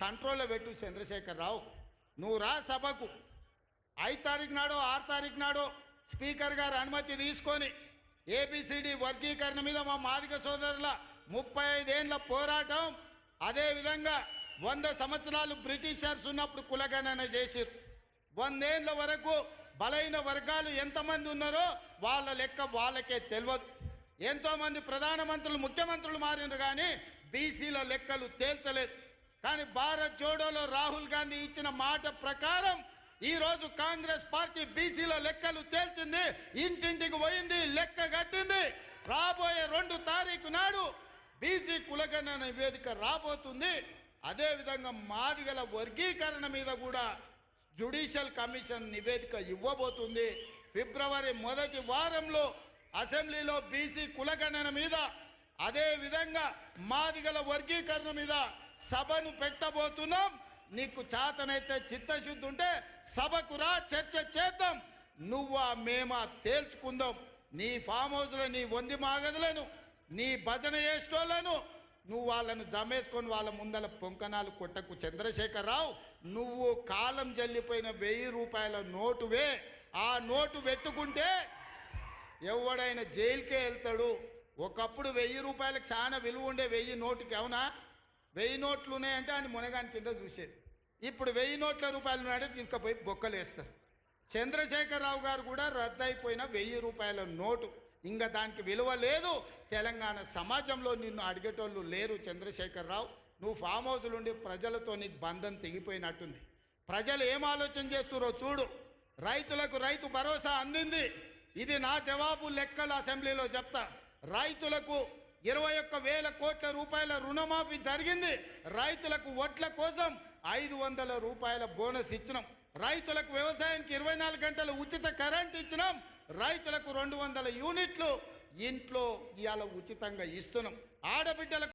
కంట్రోల్లో పెట్టు చంద్రశేఖరరావు. నువ్వు రా సభకు 5 తారీఖు నాడో 6 తారీఖు నాడో స్పీకర్ గారు అనుమతి తీసుకొని ఏబిసిడి వర్గీకరణ మీద మా మాదిగ సోదరుల 35 ఏండ్ల పోరాటం, అదేవిధంగా 100 సంవత్సరాలు బ్రిటిషర్స్ ఉన్నప్పుడు కులగణన చేసిరు. 100 ఏండ్ల వరకు బలైన వర్గాలు ఎంతమంది ఉన్నారో వాళ్ళ లెక్క వాళ్ళకే తెలియదు. ఎంతోమంది ప్రధానమంత్రులు ముఖ్యమంత్రులు మారినారు కానీ బీసీల లెక్కలు తేల్చలేదు. కానీ భారత్ జోడోలో రాహుల్ గాంధీ ఇచ్చిన మాట ప్రకారం ఈరోజు కాంగ్రెస్ పార్టీ బీసీల లెక్కలు తేల్చింది, ఇంటింటికి పోయింది, లెక్క కట్టింది. రాబోయే 2 తారీఖు నాడు బీసీ కులగణన నివేదిక రాబోతుంది. అదేవిధంగా మాదిగల వర్గీకరణ మీద కూడా జ్యుడిషియల్ కమిషన్ నివేదిక ఇవ్వబోతుంది. ఫిబ్రవరి 1వ వారంలో అసెంబ్లీలో బీసీ కులగణన మీద, అదేవిధంగా మాదిగల వర్గీకరణ మీద సభను పెట్టబోతున్నాం. నీకు చేతనైతే చిత్తశుద్ధి ఉంటే సభకు రా, చర్చ చేద్దాం. నువ్వా మేమా తేల్చుకుందాం. నీ ఫామ్ హౌస్లో నీ వంది మాగదులను, నీ భజన చేసేటోళ్ళను నువ్వు వాళ్ళను జమేసుకొని వాళ్ళ ముందల పొంకనాలు కొట్టకు చంద్రశేఖరరావు. నువ్వు కాలం జల్లిపోయిన 1000 రూపాయల నోటువే. ఆ నోటు పెట్టుకుంటే ఎవడైనా జైలుకే వెళ్తాడు. ఒకప్పుడు 1000 రూపాయలకు చాలా విలువ ఉండే 1000 నోటుకి. అవునా? 1000 నోట్లు ఉన్నాయంటే ఆయన మునగాని కింద చూసేది. ఇప్పుడు 1000 నోట్ల రూపాయలు ఉన్నాయంటే తీసుకుపోయి బొక్కలు వేస్తారు. చంద్రశేఖరరావు గారు కూడా రద్దయిపోయిన 1000 రూపాయల నోటు. ఇంకా దానికి విలువ లేదు. తెలంగాణ సమాజంలో నిన్ను అడిగేటోళ్ళు లేరు చంద్రశేఖరరావు. నువ్వు ఫామ్ హౌస్లు ఉండి ప్రజలతో నీకు బంధం తెగిపోయినట్టుంది. ప్రజలు ఏం ఆలోచన చేస్తున్నారో చూడు. రైతులకు రైతు భరోసా అందింది. ఇది నా జవాబు, లెక్కలు అసెంబ్లీలో చెప్తా. రైతులకు 21,000 కోట్ల రూపాయల రుణమాఫీ జరిగింది. రైతులకు వడ్ల కోసం 500 రూపాయల బోనస్ ఇచ్చినాం. రైతులకు వ్యవసాయానికి 24 గంటల ఉచిత కరెంట్ ఇచ్చినాం. రైతులకు 200 యూనిట్లు ఇంట్లో ఇవాళ ఉచితంగా ఇస్తున్నాం. ఆడబిడ్డలకు